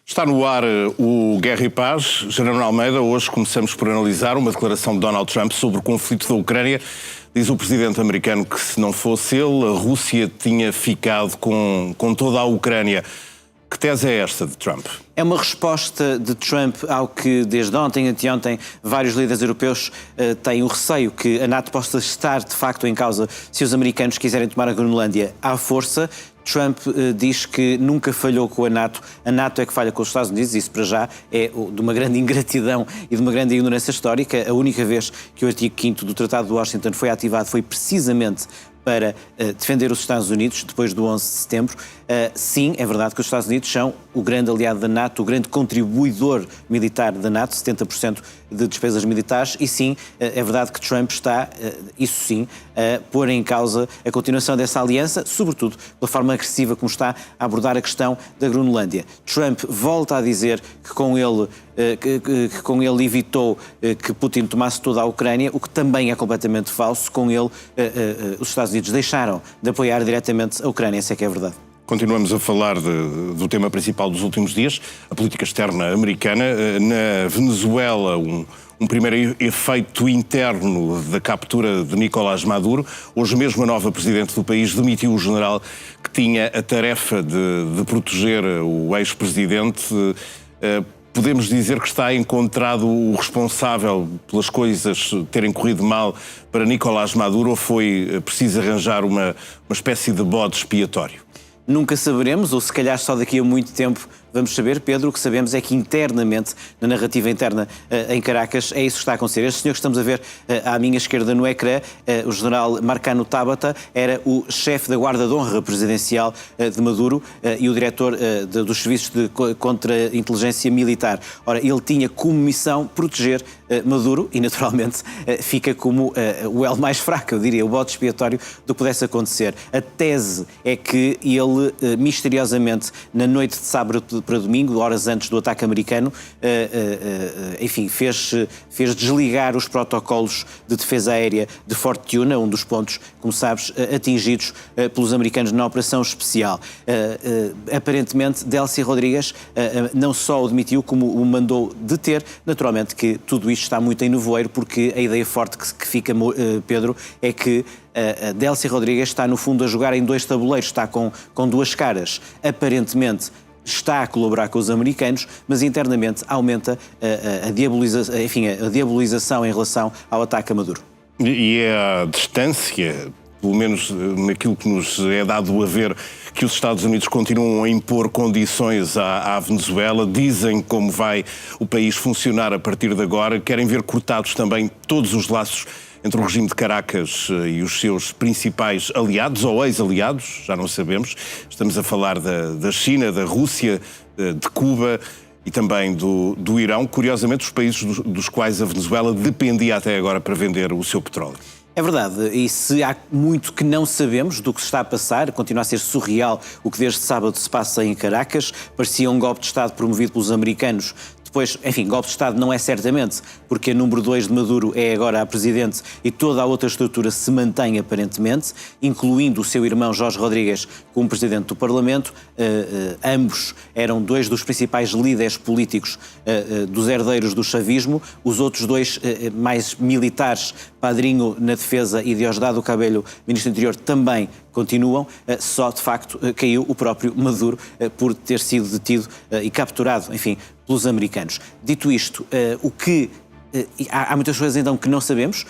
Está no ar o Guerra e Paz. General Almeida, hoje começamos por analisar uma declaração de Donald Trump sobre o conflito da Ucrânia. Diz o presidente americano que, se não fosse ele, a Rússia tinha ficado com toda a Ucrânia. Que tese é esta de Trump? É uma resposta de Trump ao que, desde ontem, anteontem, vários líderes europeus têm o receio que a NATO possa estar, de facto, em causa se os americanos quiserem tomar a Groenlândia à força. Trump diz que nunca falhou com a NATO é que falha com os Estados Unidos. Isso, para já, é de uma grande ingratidão e de uma grande ignorância histórica. A única vez que o artigo 5º do Tratado de Washington foi ativado foi precisamente para defender os Estados Unidos, depois do 11 de setembro. Sim, é verdade que os Estados Unidos são o grande aliado da NATO, o grande contribuidor militar da NATO, 70% de despesas militares, e sim, é verdade que Trump está, isso sim, a pôr em causa a continuação dessa aliança, sobretudo pela forma agressiva como está a abordar a questão da Groenlândia. Trump volta a dizer que com ele evitou que Putin tomasse toda a Ucrânia, o que também é completamente falso. Com ele, os Estados Unidos deixaram de apoiar diretamente a Ucrânia, essa é que é a verdade. Continuamos a falar do tema principal dos últimos dias, a política externa americana. Na Venezuela, um primeiro efeito interno da captura de Nicolás Maduro. Hoje mesmo a nova presidente do país demitiu o general que tinha a tarefa de proteger o ex-presidente. Podemos dizer que está encontrado o responsável pelas coisas terem corrido mal para Nicolás Maduro, ou foi preciso arranjar uma espécie de bode expiatório? Nunca saberemos, ou se calhar só daqui a muito tempo vamos saber. Pedro, o que sabemos é que internamente, na narrativa interna em Caracas, é isso que está a acontecer. Este senhor que estamos a ver à minha esquerda no ecrã, o general Marcano Tabata, era o chefe da Guarda de Honra Presidencial de Maduro e o diretor dos serviços de contra-inteligência militar. Ora, ele tinha como missão proteger Maduro e, naturalmente, fica como o elo mais fraco, eu diria, o bode expiatório do que pudesse acontecer. A tese é que ele, misteriosamente, na noite de sábado para domingo, horas antes do ataque americano, enfim, fez desligar os protocolos de defesa aérea de Forte Yuna, um dos pontos, como sabes, atingidos pelos americanos na operação especial. Aparentemente, Delcy Rodrigues não só o demitiu, como o mandou deter. Naturalmente que tudo isto está muito em nevoeiro, porque a ideia forte que fica, Pedro, é que Delcy Rodrigues está, no fundo, a jogar em dois tabuleiros, está com duas caras. Aparentemente está a colaborar com os americanos, mas internamente aumenta a diabolização em relação ao ataque a Maduro. E é a distância, pelo menos naquilo que nos é dado a ver, que os Estados Unidos continuam a impor condições à Venezuela, dizem como vai o país funcionar a partir de agora, querem ver cortados também todos os laços entre o regime de Caracas e os seus principais aliados, ou ex-aliados, já não sabemos. Estamos a falar da China, da Rússia, de Cuba e também do Irão. Curiosamente, os países dos quais a Venezuela dependia até agora para vender o seu petróleo. É verdade, e se há muito que não sabemos do que se está a passar, continua a ser surreal o que desde sábado se passa em Caracas. Parecia um golpe de Estado promovido pelos americanos. Depois, enfim, golpe de Estado não é certamente, porque a número 2 de Maduro é agora a presidente e toda a outra estrutura se mantém aparentemente, incluindo o seu irmão Jorge Rodrigues como presidente do Parlamento. Ambos eram dois dos principais líderes políticos dos herdeiros do chavismo. Os outros dois, mais militares, Padrinho na defesa e Diosdado Cabello, ministro do Interior, também continuam. Só, de facto, caiu o próprio Maduro por ter sido detido e capturado, enfim, pelos americanos. Dito isto, há muitas coisas então que não sabemos.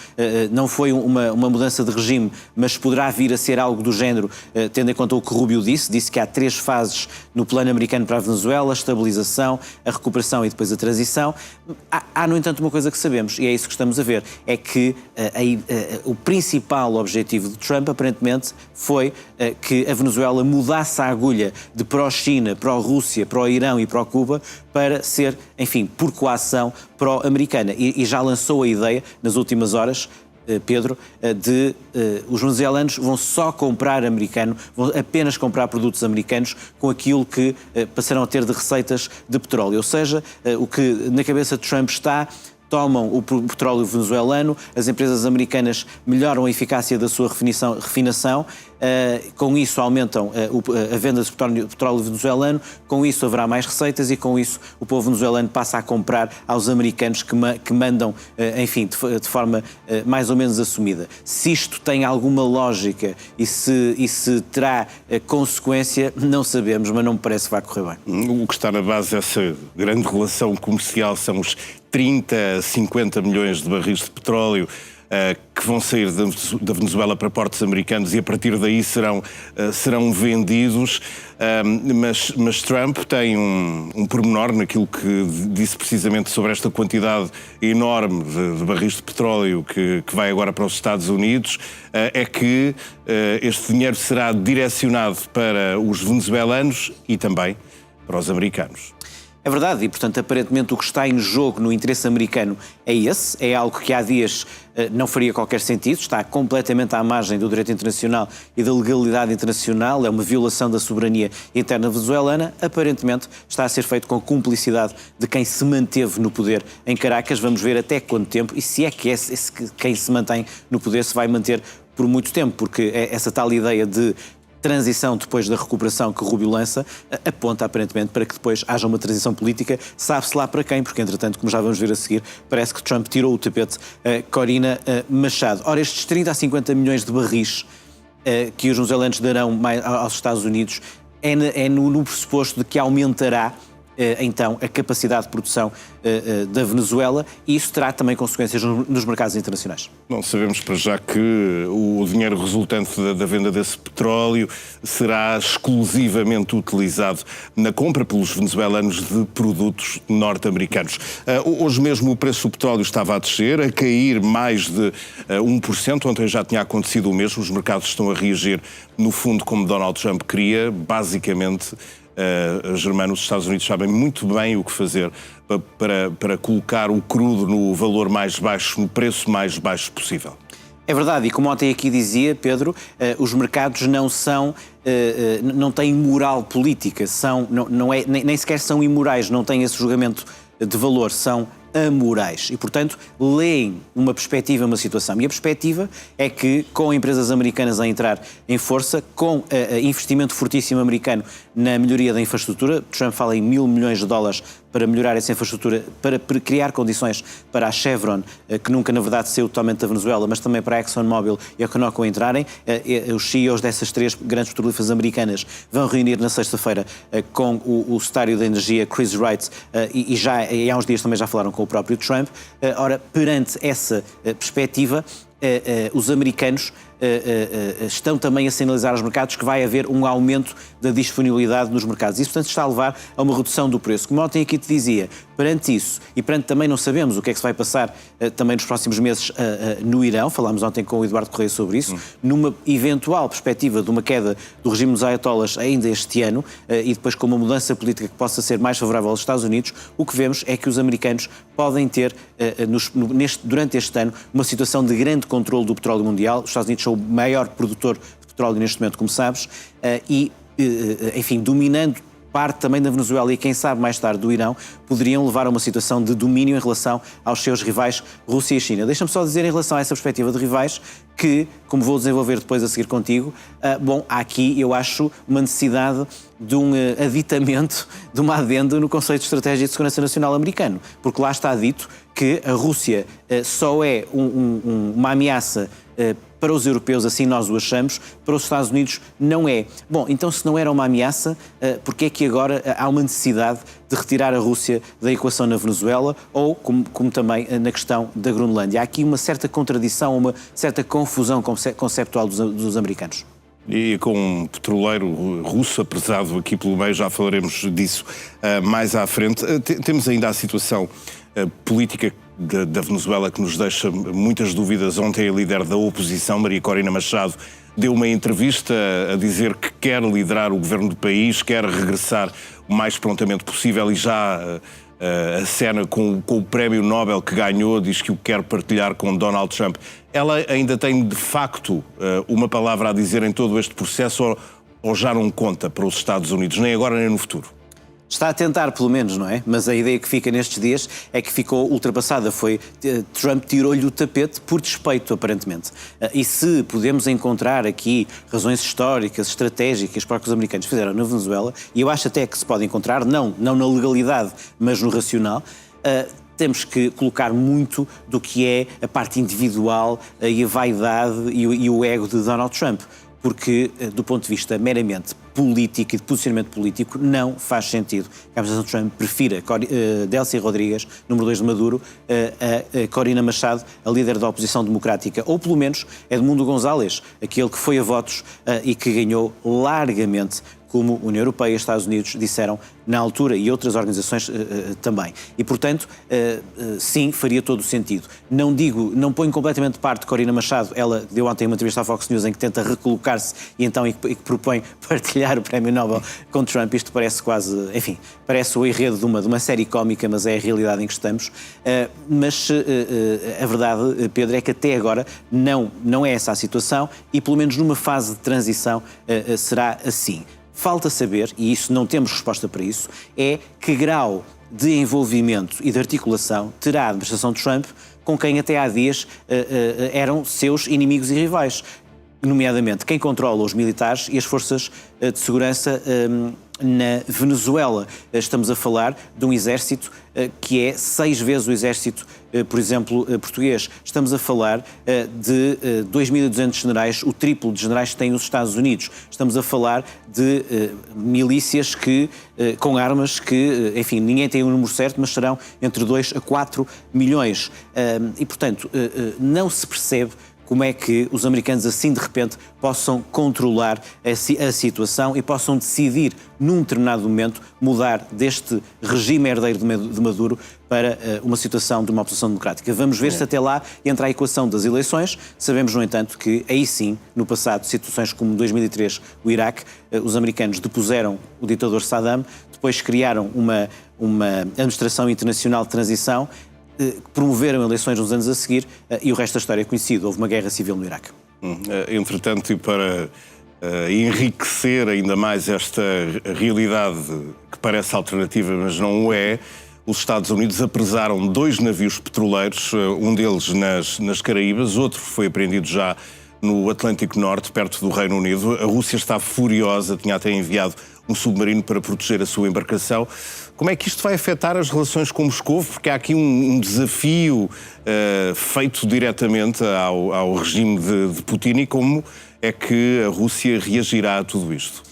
Não foi uma mudança de regime, mas poderá vir a ser algo do género, tendo em conta o que Rubio disse que há 3 fases no plano americano para a Venezuela: a estabilização, a recuperação e depois a transição. Há, no entanto, uma coisa que sabemos, e é isso que estamos a ver, é que o principal objetivo de Trump, aparentemente, foi que a Venezuela mudasse a agulha de pró-China, pró-Rússia, pró-Irão e pró-Cuba para ser, enfim, por coação pró-americana. E já lançou a ideia, nas últimas horas, Pedro, de os venezuelanos vão só comprar americano, vão apenas comprar produtos americanos com aquilo que passarão a ter de receitas de petróleo. Ou seja, o que na cabeça de Trump está: tomam o petróleo venezuelano, as empresas americanas melhoram a eficácia da sua refinação, com isso aumentam a venda de petróleo venezuelano, com isso haverá mais receitas e com isso o povo venezuelano passa a comprar aos americanos que mandam, enfim, de forma mais ou menos assumida. Se isto tem alguma lógica e se terá consequência, não sabemos, mas não me parece que vai correr bem. O que está na base dessa grande relação comercial são os 30 a 50 milhões de barris de petróleo que vão sair da Venezuela para portos americanos e a partir daí serão vendidos, mas Trump tem um pormenor naquilo que disse precisamente sobre esta quantidade enorme de barris de petróleo que vai agora para os Estados Unidos, é que este dinheiro será direcionado para os venezuelanos e também para os americanos. É verdade, e portanto aparentemente o que está em jogo no interesse americano é algo que há dias não faria qualquer sentido, está completamente à margem do direito internacional e da legalidade internacional, é uma violação da soberania interna venezuelana, aparentemente está a ser feito com a cumplicidade de quem se manteve no poder em Caracas, vamos ver até quanto tempo e se é que quem se mantém no poder se vai manter por muito tempo, porque essa tal ideia de transição depois da recuperação que Rubio lança aponta aparentemente para que depois haja uma transição política, sabe-se lá para quem, porque entretanto, como já vamos ver a seguir, parece que Trump tirou o tapete a Corina Machado. Ora, estes 30 a 50 milhões de barris que os venezuelanos darão aos Estados Unidos é no pressuposto de que aumentará então a capacidade de produção da Venezuela e isso terá também consequências nos mercados internacionais. Não sabemos para já que o dinheiro resultante da venda desse petróleo será exclusivamente utilizado na compra pelos venezuelanos de produtos norte-americanos. Hoje mesmo o preço do petróleo estava a descer, a cair mais de 1%, ontem já tinha acontecido o mesmo, os mercados estão a reagir no fundo como Donald Trump queria, basicamente. Germano, os Estados Unidos sabem muito bem o que fazer para colocar o crudo no valor mais baixo, no preço mais baixo possível. É verdade, e como ontem aqui dizia, Pedro, os mercados não têm moral política, nem sequer são imorais, não têm esse julgamento de valor, são amorais e, portanto, leem uma perspectiva, uma situação. E a perspectiva é que, com empresas americanas a entrar em força, com investimento fortíssimo americano na melhoria da infraestrutura, Trump fala em $1.000 milhões para melhorar essa infraestrutura, para criar condições para a Chevron, que nunca, na verdade, saiu totalmente da Venezuela, mas também para a ExxonMobil e a Conoco entrarem. Os CEOs dessas três grandes petrolíferas americanas vão reunir na sexta-feira com o secretário da Energia, Chris Wright, e há uns dias também já falaram com o próprio Trump. Ora, perante essa perspectiva, os americanos estão também a sinalizar aos mercados que vai haver um aumento da disponibilidade nos mercados. Isso, portanto, está a levar a uma redução do preço. Como ontem aqui te dizia, perante isso, e perante também não sabemos o que é que se vai passar também nos próximos meses no Irão, falámos ontem com o Eduardo Correia sobre isso, numa eventual perspectiva de uma queda do regime dos ayatollahs ainda este ano, e depois com uma mudança política que possa ser mais favorável aos Estados Unidos, o que vemos é que os americanos podem ter, durante este ano, uma situação de grande controle do petróleo mundial. Os Estados Unidos são o maior produtor de petróleo neste momento, como sabes, enfim, dominando parte também da Venezuela e, quem sabe, mais tarde do Irão, poderiam levar a uma situação de domínio em relação aos seus rivais Rússia e China. Deixa-me só dizer, em relação a essa perspectiva de rivais, que, como vou desenvolver depois a seguir contigo, há aqui, eu acho, uma necessidade de um aditamento, de uma adenda no conceito de estratégia de segurança nacional americano, porque lá está dito que a Rússia só é uma ameaça para os europeus, assim nós o achamos, para os Estados Unidos não é. Bom, então se não era uma ameaça, porque é que agora há uma necessidade de retirar a Rússia da equação na Venezuela ou, como também na questão da Groenlândia? Há aqui uma certa contradição, uma certa confusão conceptual dos americanos. E com um petroleiro russo apresado aqui pelo meio, já falaremos disso mais à frente. Temos ainda a situação política da Venezuela que nos deixa muitas dúvidas. Ontem a líder da oposição, Maria Corina Machado, deu uma entrevista a dizer que quer liderar o governo do país, quer regressar o mais prontamente possível e já acena com o prémio Nobel que ganhou, diz que o quer partilhar com Donald Trump. Ela ainda tem, de facto, uma palavra a dizer em todo este processo ou já não conta para os Estados Unidos, nem agora nem no futuro? Está a tentar, pelo menos, não é? Mas a ideia que fica nestes dias é que ficou ultrapassada. Trump tirou-lhe o tapete por despeito, aparentemente. E se podemos encontrar aqui razões históricas, estratégicas para o que os americanos fizeram na Venezuela, e eu acho até que se pode encontrar, não na legalidade, mas no racional, temos que colocar muito do que é a parte individual e a vaidade e o ego de Donald Trump. Porque, do ponto de vista meramente político e de posicionamento político, não faz sentido que a administração Trump prefira Delcy Rodrigues, número 2 de Maduro, a Corina Machado, a líder da oposição democrática, ou pelo menos Edmundo González, aquele que foi a votos e que ganhou largamente, como a União Europeia e os Estados Unidos disseram na altura, e outras organizações também. E, portanto, sim, faria todo o sentido. Não ponho completamente de parte Corina Machado, ela deu ontem uma entrevista à Fox News em que tenta recolocar-se e que propõe partilhar o Prémio Nobel com Trump. Isto parece quase, enfim, parece o enredo de uma série cómica, mas é a realidade em que estamos. Mas a verdade, Pedro, é que até agora não é essa a situação e, pelo menos numa fase de transição, será assim. Falta saber, e isso não temos resposta para isso, é que grau de envolvimento e de articulação terá a administração de Trump com quem até há dias eram seus inimigos e rivais, nomeadamente quem controla os militares e as forças de segurança na Venezuela. Estamos a falar de um exército que é 6 vezes o exército, por exemplo, português. Estamos a falar de 2.200 generais, o triplo de generais que têm os Estados Unidos. Estamos a falar de milícias com armas que, enfim, ninguém tem o número certo, mas serão entre 2 a 4 milhões. E, portanto, não se percebe como é que os americanos, assim de repente, possam controlar a situação e possam decidir, num determinado momento, mudar deste regime herdeiro de Maduro para uma situação de uma oposição democrática. Vamos ver se até lá entra a equação das eleições. Sabemos, no entanto, que aí sim, no passado, situações como 2003, o Iraque, os americanos depuseram o ditador Saddam, depois criaram uma administração internacional de transição, promoveram eleições nos anos a seguir e o resto da história é conhecido. Houve uma guerra civil no Iraque. Entretanto, e para enriquecer ainda mais esta realidade que parece alternativa, mas não o é, os Estados Unidos apresaram 2 navios petroleiros, um deles nas Caraíbas, outro foi apreendido já no Atlântico Norte, perto do Reino Unido. A Rússia está furiosa, tinha até enviado um submarino para proteger a sua embarcação. Como é que isto vai afetar as relações com Moscou? Porque há aqui um desafio feito diretamente ao regime de Putin, e como é que a Rússia reagirá a tudo isto?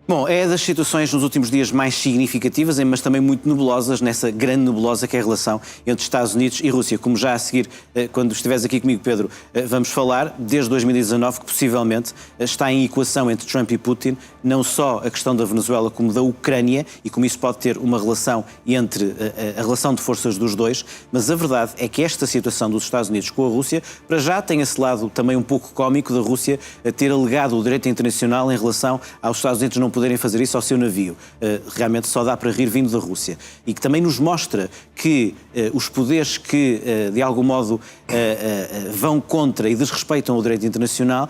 Bom, é das situações nos últimos dias mais significativas, mas também muito nebulosas, nessa grande nebulosa que é a relação entre Estados Unidos e Rússia. Como já a seguir, quando estiveres aqui comigo, Pedro, vamos falar, desde 2019, que possivelmente está em equação entre Trump e Putin, não só a questão da Venezuela como da Ucrânia, e como isso pode ter uma relação entre a relação de forças dos dois, mas a verdade é que esta situação dos Estados Unidos com a Rússia, para já tem esse lado também um pouco cómico da Rússia ter alegado o direito internacional em relação aos Estados Unidos não poderem fazer isso ao seu navio. Realmente só dá para rir vindo da Rússia. E que também nos mostra que os poderes que, de algum modo, vão contra e desrespeitam o direito internacional,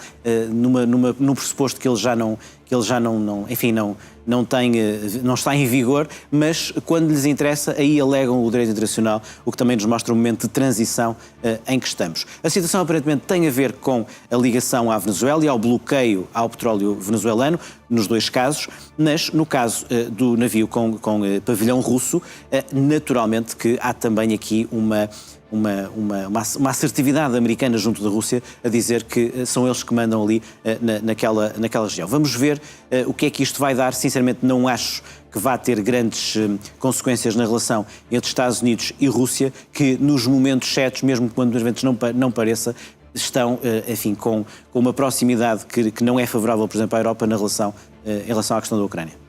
no pressuposto que ele já não está em vigor, mas quando lhes interessa, aí alegam o direito internacional, o que também nos mostra um momento de transição em que estamos. A situação aparentemente tem a ver com a ligação à Venezuela e ao bloqueio ao petróleo venezuelano, nos 2 casos, mas no caso do navio com pavilhão russo, naturalmente que há também aqui uma assertividade americana junto da Rússia a dizer que são eles que mandam ali naquela região. Vamos ver o que é que isto vai dar. Sinceramente, não acho que vá ter grandes consequências na relação entre Estados Unidos e Rússia, que nos momentos certos, mesmo quando os eventos não pareça, estão, enfim, com uma proximidade que não é favorável, por exemplo, à Europa em relação à questão da Ucrânia.